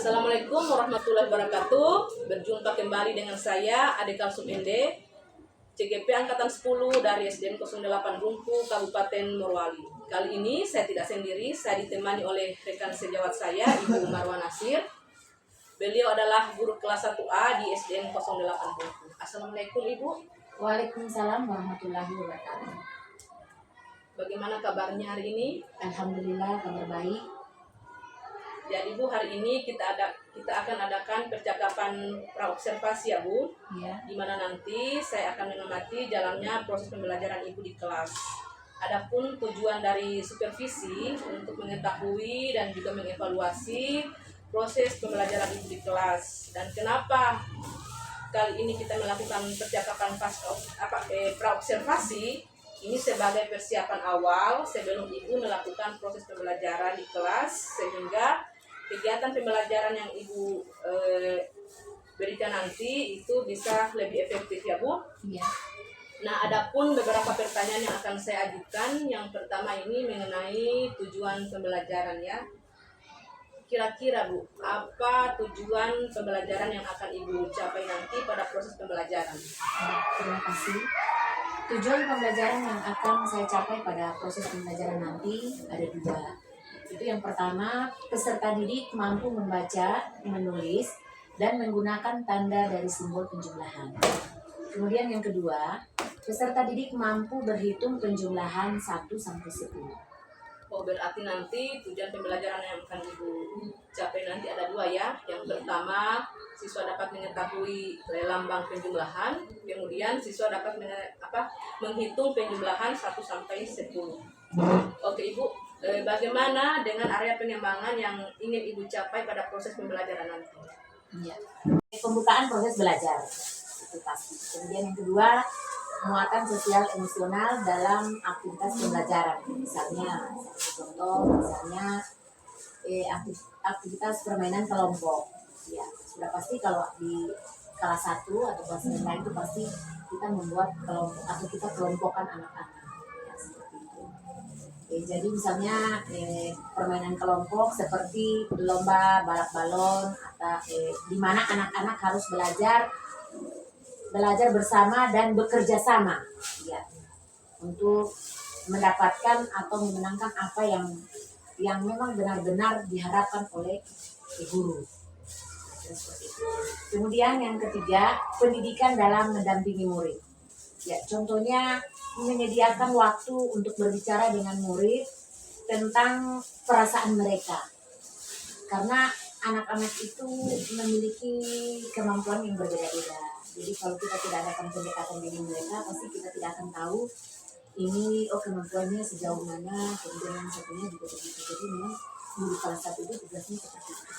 Assalamualaikum warahmatullahi wabarakatuh. Berjumpa kembali dengan saya Ade Kalsum Ende, CGP Angkatan 10 dari SDN 08 Rumpu, Kabupaten Morowali. Kali ini saya tidak sendiri, saya ditemani oleh rekan sejawat saya, Ibu Marwa Nasir. Beliau adalah guru kelas 1A di SDN 08 Rumpu. Assalamualaikum Ibu. Waalaikumsalam warahmatullahi wabarakatuh. Bagaimana kabarnya hari ini? Alhamdulillah kabar baik. Jadi Bu, hari ini kita akan adakan percakapan praobservasi ya Bu, Ya. di mana nanti saya akan mengamati jalannya proses pembelajaran Ibu di kelas. Adapun tujuan dari supervisi untuk mengetahui dan juga mengevaluasi proses pembelajaran Ibu di kelas. Dan kenapa kali ini kita melakukan percakapan praobservasi? Ini sebagai persiapan awal sebelum Ibu melakukan proses pembelajaran di kelas, sehingga kegiatan pembelajaran yang Ibu berikan nanti itu bisa lebih efektif ya Bu. Ya. Nah, adapun beberapa pertanyaan yang akan saya ajukan. Yang pertama ini mengenai tujuan pembelajaran ya. Kira-kira Bu, apa tujuan pembelajaran yang akan Ibu capai nanti pada proses pembelajaran? Terima kasih. Tujuan pembelajaran yang akan saya capai pada proses pembelajaran nanti ada dua. Itu yang pertama, peserta didik mampu membaca, menulis, dan menggunakan tanda dari simbol penjumlahan. Kemudian yang kedua, peserta didik mampu berhitung penjumlahan 1 sampai 10. Oh, berarti nanti tujuan pembelajaran yang akan Ibu capai nanti ada dua ya. Yang pertama, siswa dapat mengetahui lambang penjumlahan, kemudian siswa dapat menghitung penjumlahan 1 sampai 10. Oke Ibu, bagaimana dengan area pengembangan yang ingin Ibu capai pada proses pembelajaran nanti? Ya. Pembukaan proses belajar, itu pasti. Kemudian yang kedua, muatan sosial emosional dalam aktivitas pembelajaran. Misalnya, aktivitas permainan kelompok. Ya, sudah pasti kalau di kelas 1 atau kelas rendah itu pasti kita membuat kelompok atau kita kelompokkan anak-anak. Ya, seperti itu. Jadi misalnya permainan kelompok seperti lomba balap balon atau di mana anak-anak harus belajar bersama dan bekerja sama ya, untuk mendapatkan atau memenangkan apa yang memang benar-benar diharapkan oleh guru. Kemudian yang ketiga, pendidikan dalam mendampingi murid. Ya, contohnya menyediakan waktu untuk berbicara dengan murid tentang perasaan mereka. Karena anak-anak itu memiliki kemampuan yang berbeda-beda. Jadi kalau kita tidak adakan pendekatan dengan mereka, pasti kita tidak akan tahu ini kemampuannya sejauh mana. Kemudian yang satunya juga begitu. Jadi memang guru kelas 1 itu tugasnya seperti itu.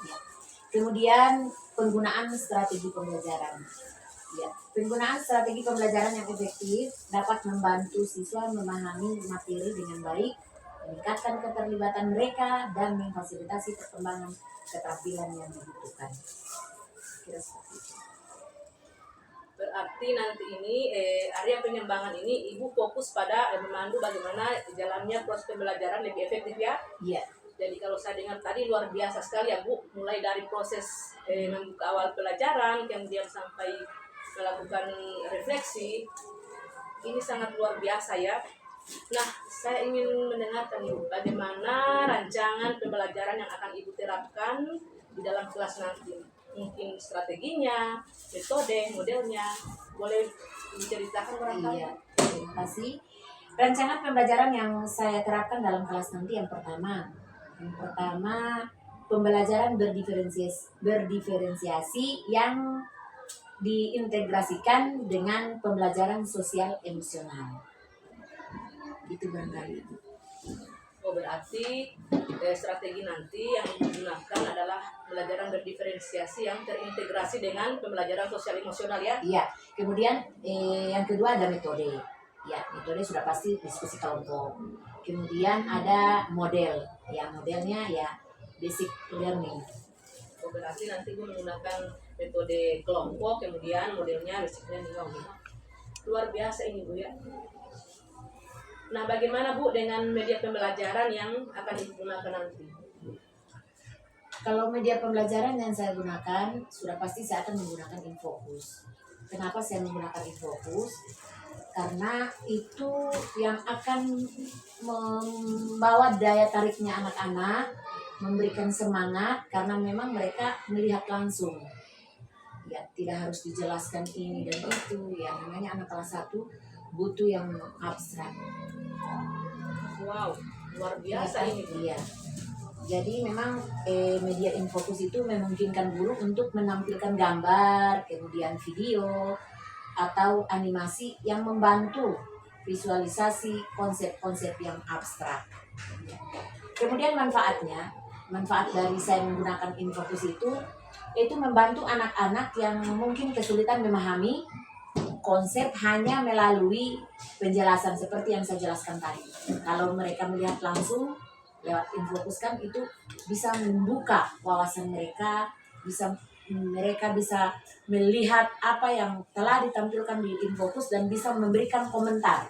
Ya. Kemudian penggunaan strategi pembelajaran. Ya, penggunaan strategi pembelajaran yang efektif dapat membantu siswa memahami materi dengan baik, meningkatkan keterlibatan mereka, dan memfasilitasi perkembangan keterampilan yang dibutuhkan. Kira seperti itu. Berarti nanti ini area pengembangan ini Ibu fokus pada memandu bagaimana jalannya proses pembelajaran lebih efektif ya? Iya. Jadi kalau saya dengar tadi luar biasa sekali ya Bu, mulai dari proses membuka awal pelajaran, kemudian sampai melakukan refleksi, ini sangat luar biasa ya. Nah, saya ingin mendengarkan Ibu, bagaimana rancangan pembelajaran yang akan Ibu terapkan di dalam kelas nanti. Mungkin strateginya, metode, modelnya, boleh diceritakan barangkali? Iya, terima kasih. Rancangan pembelajaran yang saya terapkan dalam kelas nanti yang pertama, pembelajaran berdiferensiasi yang diintegrasikan dengan pembelajaran sosial emosional. Itu barangkali. Oh, berarti strategi nanti yang digunakan adalah pembelajaran berdiferensiasi yang terintegrasi dengan pembelajaran sosial emosional ya? Iya. Kemudian yang kedua ada metode. Ya, metode sudah pasti diskusi kelompok. Kemudian ada model. Ya, modelnya ya basic learning. Oh, berarti nanti gue menggunakan metode kelompok, kemudian modelnya basic learning. Luar biasa ini Bu ya. Nah, bagaimana Bu dengan media pembelajaran yang akan digunakan nanti? Kalau media pembelajaran yang saya gunakan, sudah pasti saya akan menggunakan Infocus. Kenapa saya menggunakan Infocus? Karena itu yang akan membawa daya tariknya anak-anak, memberikan semangat, karena memang mereka melihat langsung. Ya, tidak harus dijelaskan ini dan itu. Ya, namanya anak kelas 1 butuh yang abstrak. Wow, luar biasa Ya, ini. iya. Jadi memang media Infocus itu memungkinkan guru untuk menampilkan gambar, kemudian video, atau animasi yang membantu visualisasi konsep-konsep yang abstrak. Kemudian manfaat dari saya menggunakan Infocus itu membantu anak-anak yang mungkin kesulitan memahami konsep hanya melalui penjelasan seperti yang saya jelaskan tadi. Kalau mereka melihat langsung lewat Infocus kan itu bisa membuka wawasan mereka, mereka bisa melihat apa yang telah ditampilkan di Infocus dan bisa memberikan komentar.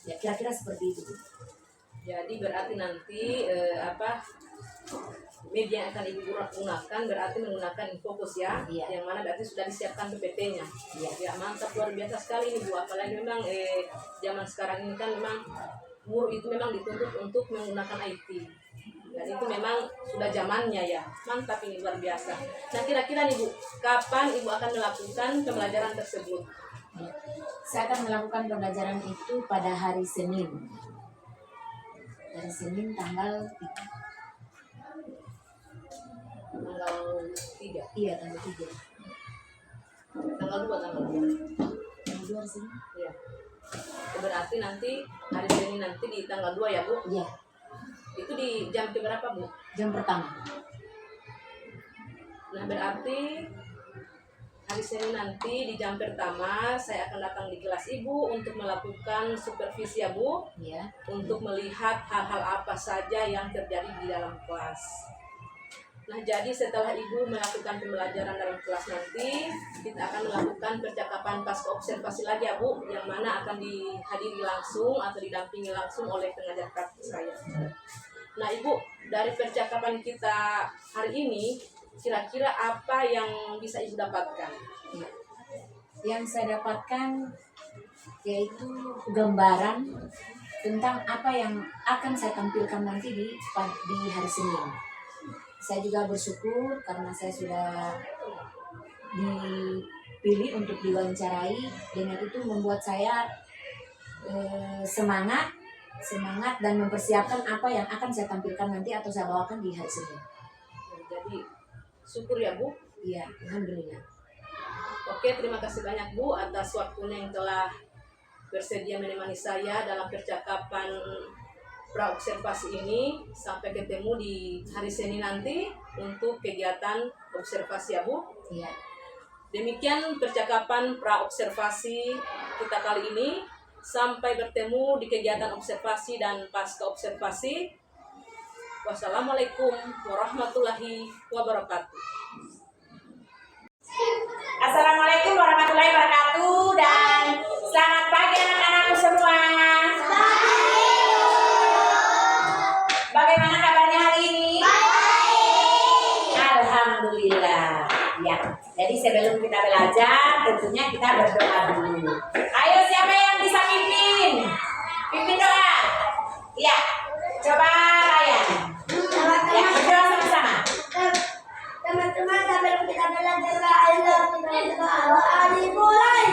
Ya, kira-kira seperti itu. Jadi berarti nanti media yang akan Ibu gunakan berarti menggunakan Infocus ya, Iya. yang mana berarti sudah disiapkan PPT-nya. Iya. Ya, mantap, luar biasa sekali ini Bu. Apalagi memang zaman sekarang ini kan memang guru itu memang dituntut untuk menggunakan IT. Dan itu memang sudah zamannya ya. Mantap ini, luar biasa. Nah, kira-kira nih Bu, kapan Ibu akan melakukan pembelajaran tersebut? Saya akan melakukan pembelajaran itu pada hari Senin. Hari Senin tanggal 3. Tanggal 3. Iya, tanggal 3. Tanggal 2, tanggal 2. Tanggal 2 hari Senin? Iya. Berarti nanti hari Senin nanti di tanggal 2 ya Bu? Iya, Itu di jam berapa Bu? jam pertama. Nah, berarti hari Senin nanti di jam pertama saya akan datang di kelas Ibu untuk melakukan supervisi ya Bu, Iya. untuk melihat hal-hal apa saja yang terjadi di dalam kelas. Nah, jadi setelah Ibu melakukan pembelajaran dalam kelas nanti, kita akan melakukan percakapan pasca observasi lagi ya Bu, yang mana akan dihadiri langsung atau didampingi langsung oleh pengajar praktik saya. Nah, Ibu, dari percakapan kita hari ini, kira-kira apa yang bisa Ibu dapatkan? Iya. Yang saya dapatkan yaitu gambaran tentang apa yang akan saya tampilkan nanti di hari Senin. Saya juga bersyukur karena saya sudah dipilih untuk diwawancarai, dengan itu membuat saya semangat dan mempersiapkan apa yang akan saya tampilkan nanti atau saya bawakan di hari Senin. Jadi, syukur ya Bu. Iya, alhamdulillah. Oke, terima kasih banyak Bu atas waktunya yang telah bersedia menemani saya dalam percakapan praobservasi ini. Sampai ketemu di hari Senin nanti untuk kegiatan observasi ya Bu. Iya. Demikian percakapan praobservasi kita kali ini. Sampai bertemu di kegiatan observasi dan pasca observasi. Wassalamualaikum warahmatullahi wabarakatuh. Assalamualaikum warahmatullahi wabarakatuh dan selamat pagi anak-anakku semua. Bagaimana kabarnya hari ini? Alhamdulillah. Ya, jadi sebelum kita belajar tentunya kita berdoa dulu. Ayo, siapa yang bisa pimpin? Pimpin doa. Iya, coba Ryan. Ya, berdoa sama-sama. Teman-teman, sambil kita belajar Allah, kita berdoa mulai.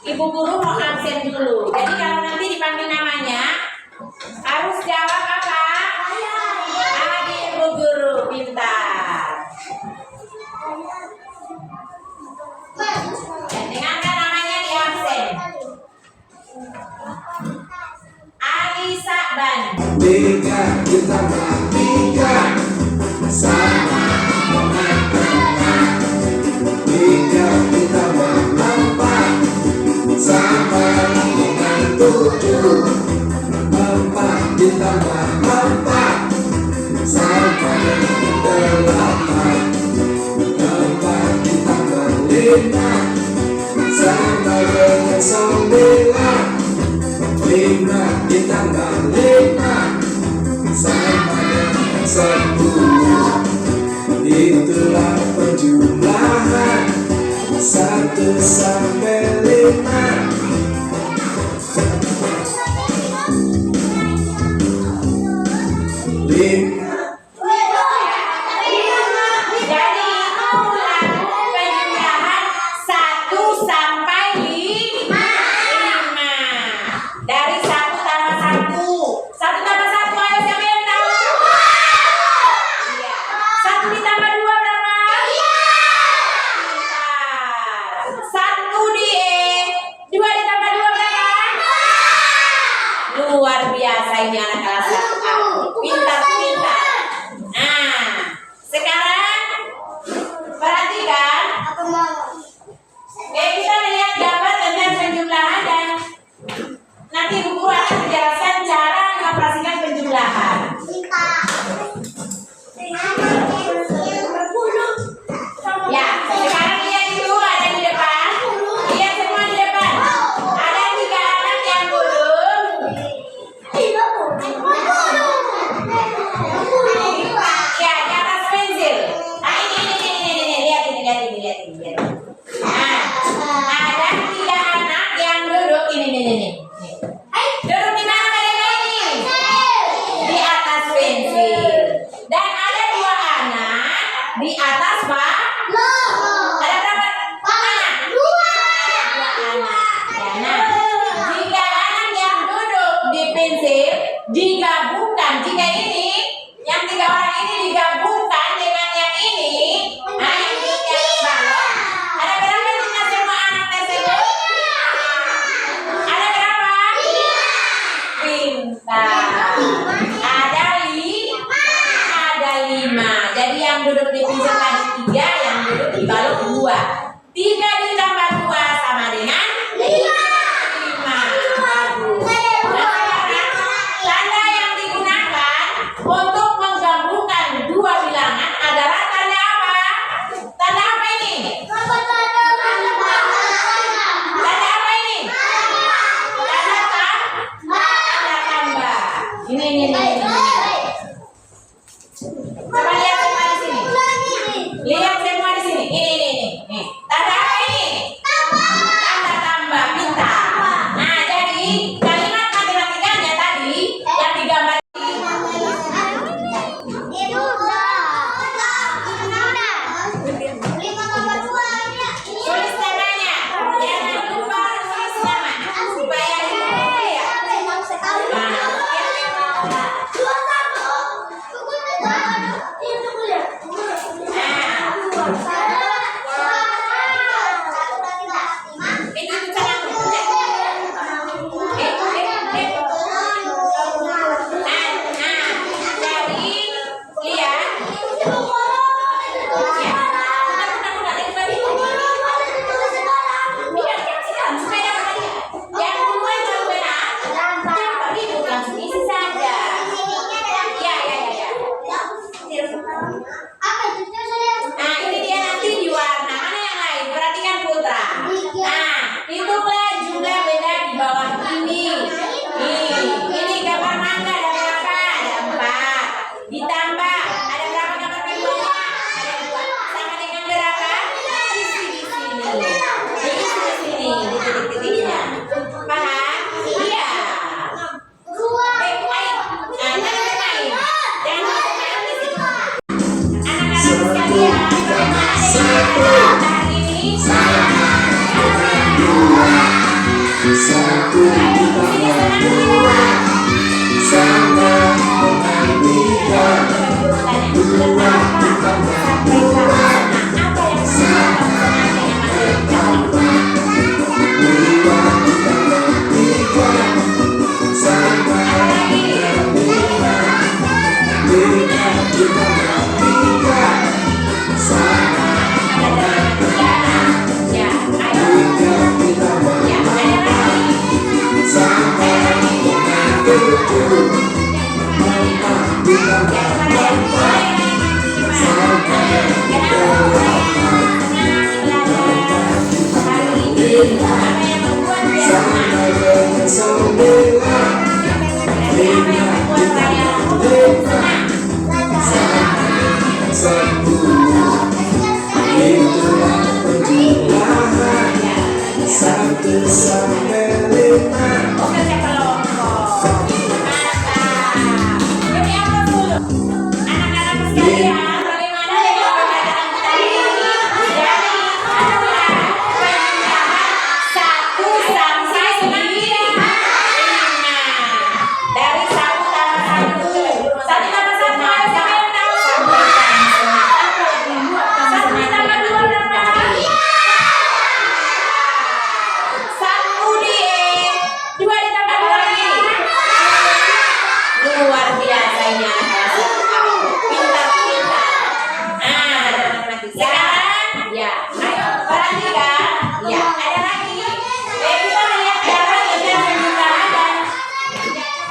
Ibu guru mau absen dulu. Jadi kalau nanti dipanggil namanya harus jawab apa? Adik ibu guru, pintar. Dan dengarkan namanya di absen. Ali Sakban. tiga ditambah tiga sama dengan enam. Tiga ditambah empat sama dengan tujuh. Empat ditambah empat sama dengan delapan. Empat ditambah lima sama dengan sembilan. Lima ditambah lima sama dengan 10. Itulah penjumlahan 1 sampai 5. Jadi itu lagu penjumlahan 1 sampai 5. Dari 1 tambah 1. 1 tambah 1, ayo siapa yang tahu? Iya. 1 ditambah 2 berapa? Pintar. 1 di E. 2 ditambah 2 berapa? Luar biasa ini anak kelas 1 aku. Pintar. Nah, sekarang perhatikan. Kita lihat gambar tentang penjumlahan dan nanti Bu Guru akan menjelaskan cara mengoperasikan penjumlahan. Ya, sekarang lihat itu ada di depan. Lihat semua di depan. Ada 3 anak yang duduk. Ya, di atas pensil. Nah, ini. Lihat ini. Nah, ada 3 anak yang duduk ini. Duduk di mana mereka ini? Di atas pensil. Dan ada 2 anak di atas apa? Ada berapa anak? 2 anak. Ya, nah, 3 anak yang duduk di pensil digabungkan. Jika ini yang 3 orang ini digabungkan dengan yang ini, nah yang balok, ada berapa jumlah semua anak tersebut? Ada berapa? Pintar. Ada 5. Jadi yang duduk di pensil tadi 3, yang duduk di balok 2. 3 ditambah 2 sama dengan 5. Bagus. Nah, sekarang tanda yang digunakan untuk menggabungkan 2 bilangan adalah tanda apa? Tanda apa ini? Tanda apa ini? Tanda tambah. Ini. Coba lihat semua di sini. Lihat semua di sini. Ini. Tanda apa ini? Tanda tambah. Pintar. Nah, jadi kalimat matematikanya tadi yang digambar tulis tandanya. Jangan lupa tulis nama supaya ya. Nah, ini dia nanti di warna mana yang lain. Perhatikan Putra. Nah, hitunglah jumlah benda di bawah ini. Ini gambar mangga ada berapa? Ada 4. Ditambah ada berapa gambar bawah? Ada 2. Sama dengan berapa? Isi di sini. Isi di sini. Di titik-titiknya. Paham? Iya. Ayo. Nah, jangan bermain. Jangan bermain di sini. Satu ditambah 2 sama dengan 3. 2 ditambah 2 sama dengan 4. 2 ditambah 3 sama dengan 5. semua. Itulah penjelasan 1 sampai 5. Oke, saya kelompok. Mantap. Jadi apa dulu? Anak-anak sekalian, bagaimana dengan pembelajaran tadi? Dari angka 1 sampai 5. Dari 1 tambah 1. 1 tambah 1 ada siapa yang tahu? 1 tambah 2 berapa? 1 2 ditambah 2 lagi. Luar biasa ini anak kelas 1. Pintar-pintar. Sekarang ya, ayo perhatikan. Ya, ada lagi. Kita lihat cara kita menggunakan dan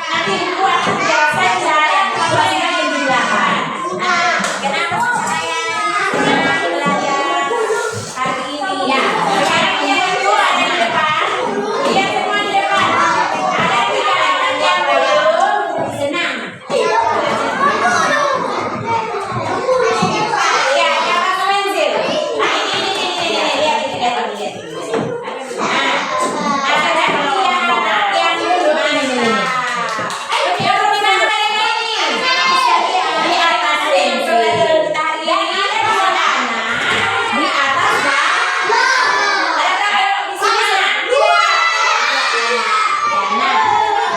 nanti buat kerja saja yang belajar pembimbingan. Kenapa saya belajar hari ini? Ya, sekarang yang kedua ada di depan. Lihat semua di depan. Ada 3 anak yang belum senang. Ya, jangan pensil. Nah, ini lihat lihat. Nah, ada 3 anak yang belum senang. Yang belum di mana mereka ini? Di atas pensil. Yang ada 2 anak di atas bak. Ada berapa yang di sini? 2. Nah,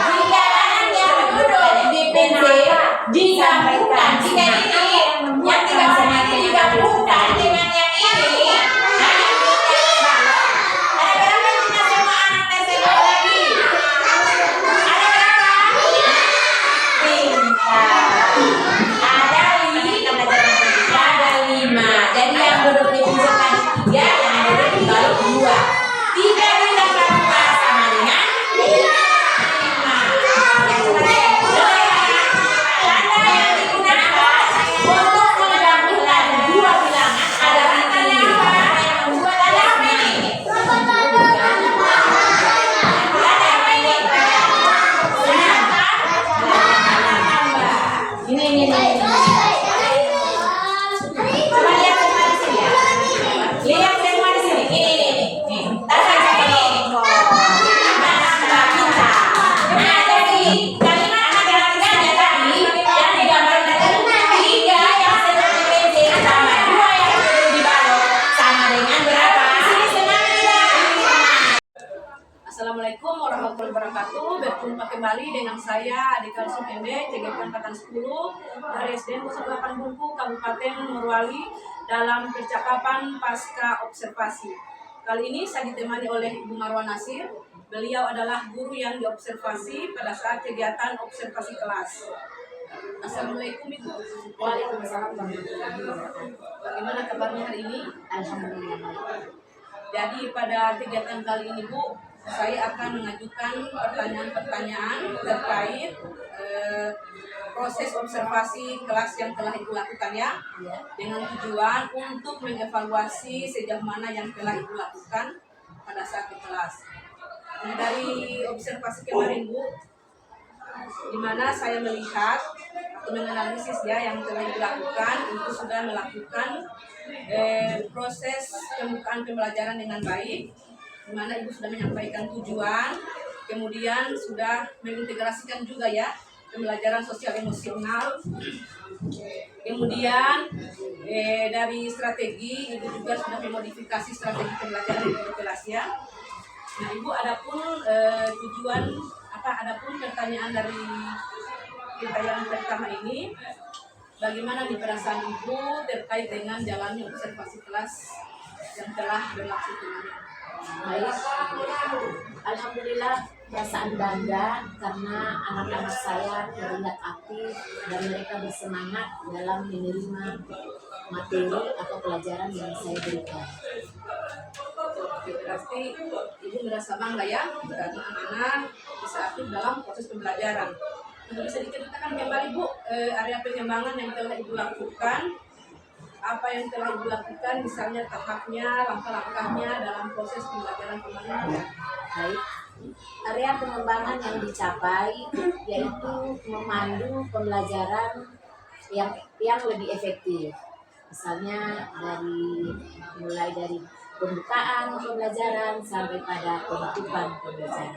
3 anak yang duduk di pensil digabungkan. Jika ini yang 3 orang ini digabungkan dengan yang ini, nah yang balok. Ada berapa jumlah semua anak tersebut lagi? Ada berapa? Pintar. Ada 5. Jadi yang duduk di pensil tadi 3, yang duduk di balok 2. 3 ditambah 2 sama dengan 5. Yang tanda yang digunakan untuk menggabungkan 2 bilangan adalah tanda apa? Yang membuat tanda apa ini? Tanda apa ini? Tambah. Ini. Coba lihat semua di sini ya. Lihat semua di sini. Ini. Tanda apa ini? Tambah kita. Nah, jadi kalimat anak yang tadi yang digambarkan itu 3 yang sedang di pensil tambah 2 yang sedang di balok sama dengan berapa? Sini senang tidak? Assalamualaikum warahmatullahi wabarakatuh. Berjumpa kembali dengan saya Adika Sukende, CGP Angkatan 10 dari SDN 08 Bungku, Kabupaten Morowali dalam percakapan pasca observasi. Kali ini saya ditemani oleh Ibu Marwa Nasir. Beliau adalah guru yang diobservasi pada saat kegiatan observasi kelas. Assalamualaikum Ibu. Waalaikumsalam warahmatullahi wabarakatuh. Bagaimana kabarnya hari ini? Alhamdulillah baik. Jadi pada kegiatan kali ini Bu, saya akan mengajukan pertanyaan-pertanyaan terkait proses observasi kelas yang telah Ibu lakukan ya, dengan tujuan untuk mengevaluasi sejauh mana yang telah Ibu lakukan pada saat di kelas. Nah, dari observasi kemarin Bu, di mana saya melihat atau menganalisis ya yang telah dilakukan itu sudah melakukan proses pembukaan pembelajaran dengan baik, di mana Ibu sudah menyampaikan tujuan, kemudian sudah mengintegrasikan juga ya pembelajaran sosial emosional, kemudian dari strategi Ibu juga sudah memodifikasi strategi pembelajaran di kelas ya. Nah Ibu, adapun tujuan adapun pertanyaan dari kita yang pertama ini, bagaimana nih perasaan Ibu terkait dengan jalannya observasi kelas yang telah berlangsung kemarin? Baik, alhamdulillah perasaan bangga karena anak-anak saya terlihat aktif dan mereka bersemangat dalam menerima materi atau pelajaran yang saya berikan. Pasti Ibu merasa bangga ya karena anak-anak bisa aktif dalam proses pembelajaran. Untuk bisa diceritakan kembali Bu, area pengembangan yang telah Ibu lakukan, apa yang telah Ibu lakukan, misalnya tahapnya, langkah-langkahnya dalam proses pembelajaran kemarin. Baik, area pengembangan yang dicapai yaitu memandu pembelajaran yang lebih efektif. Misalnya mulai dari pembukaan pembelajaran sampai pada penutupan pembelajaran.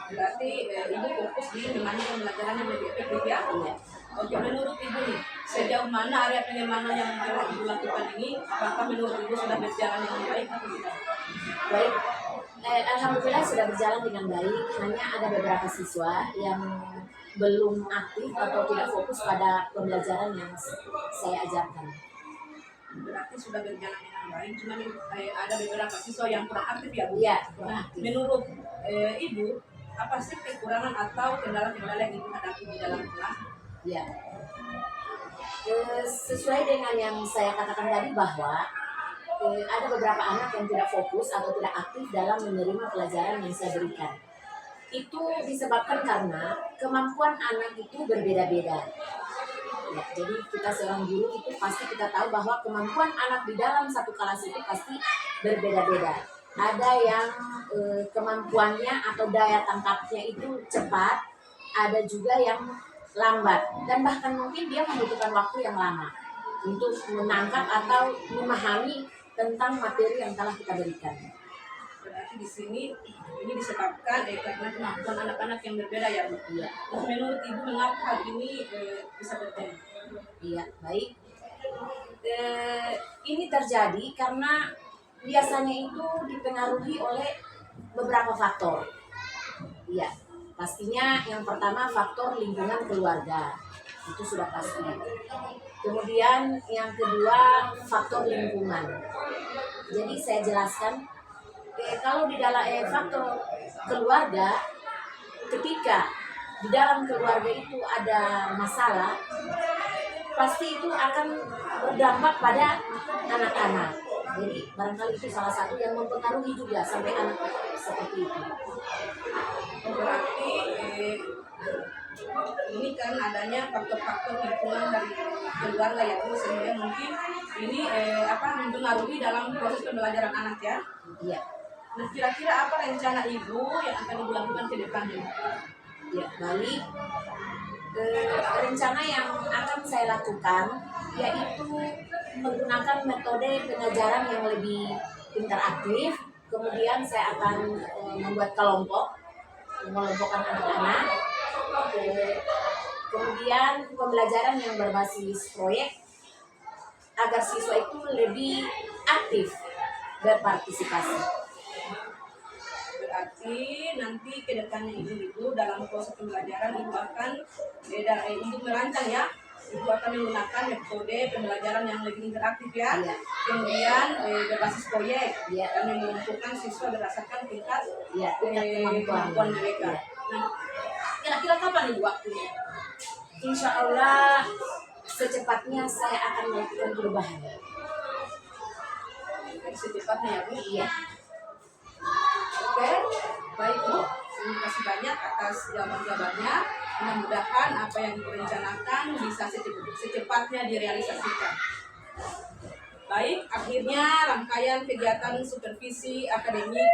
Berarti ibu fokus di gimana pembelajaran yang lebih efektif ya? Iya. Oke, menurut ibu nih, sejauh mana area pengembangan yang telah ibu lakukan ini, apakah menurut ibu sudah berjalan dengan baik atau tidak? Baik, alhamdulillah sudah berjalan dengan baik. Hanya ada beberapa siswa yang belum aktif atau tidak fokus pada pembelajaran yang saya ajarkan. Berarti sudah berjalan dengan baik, cuma ada beberapa siswa yang kurang aktif ya Bu? Iya, kurang Nah, aktif. menurut ibu, apa sih kekurangan atau kendala-kendala yang ibu hadapi di dalam kelas? Ya, sesuai dengan yang saya katakan tadi bahwa ada beberapa anak yang tidak fokus atau tidak aktif dalam menerima pelajaran yang saya berikan. Itu disebabkan karena kemampuan anak itu berbeda-beda. Ya, jadi kita seorang guru itu pasti kita tahu bahwa kemampuan anak di dalam satu kelas itu pasti berbeda-beda. Ada yang kemampuannya atau daya tangkapnya itu cepat, ada juga yang lambat, dan bahkan mungkin dia membutuhkan waktu yang lama untuk menangkap atau memahami tentang materi yang telah kita berikan. Berarti di sini ini disebabkan karena kemampuan anak-anak yang berbeda ya Bu. Iya, Terus menurut ibu mengapa hal ini bisa terjadi? iya, baik. Ini terjadi karena biasanya itu dipengaruhi oleh beberapa faktor. Iya, pastinya yang pertama faktor lingkungan keluarga, itu sudah pasti. Kemudian yang kedua faktor lingkungan. Jadi saya jelaskan, kalau di dalam faktor keluarga, ketika di dalam keluarga itu ada masalah, pasti itu akan berdampak pada anak-anak. Jadi barangkali itu salah satu yang mempengaruhi juga sampai anak seperti itu. Berarti ini kan adanya faktor-faktor lingkungan dari keluarga ya Bu, sehingga mungkin ini mempengaruhi dalam proses pembelajaran anak ya. Iya. Nah, kira-kira apa rencana ibu yang akan ibu lakukan ke depannya? Ya, baik. Rencana yang akan saya lakukan yaitu menggunakan metode pengajaran yang lebih interaktif. Kemudian saya akan membuat kelompok, mengelompokkan anak-anak. Kemudian pembelajaran yang berbasis proyek agar siswa itu lebih aktif berpartisipasi. Berarti nanti ke depannya ibu dalam proses pembelajaran ibu akan untuk merancang ya, ibu akan menggunakan metode pembelajaran yang lebih interaktif ya. Iya. Kemudian berbasis proyek Iya. dan mengumpulkan siswa berdasarkan tingkat Ya, kemampuan mereka. Ya. Nah, kira-kira kapan ibu waktunya? Insya Allah secepatnya saya akan melakukan perubahan. Secepatnya ya Bu. Iya. Oke, baik Bu. Terima kasih banyak atas jawaban-jawabannya. Mudah-mudahan apa yang direncanakan bisa secepatnya direalisasikan. Baik, akhirnya rangkaian kegiatan supervisi akademik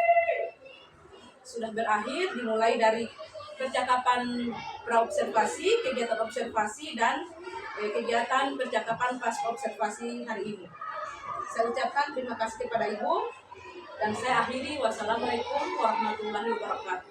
sudah berakhir, dimulai dari percakapan praobservasi, kegiatan observasi, dan kegiatan percakapan pasca observasi hari ini. Saya ucapkan terima kasih kepada Ibu, dan saya akhiri. Wassalamualaikum warahmatullahi wabarakatuh.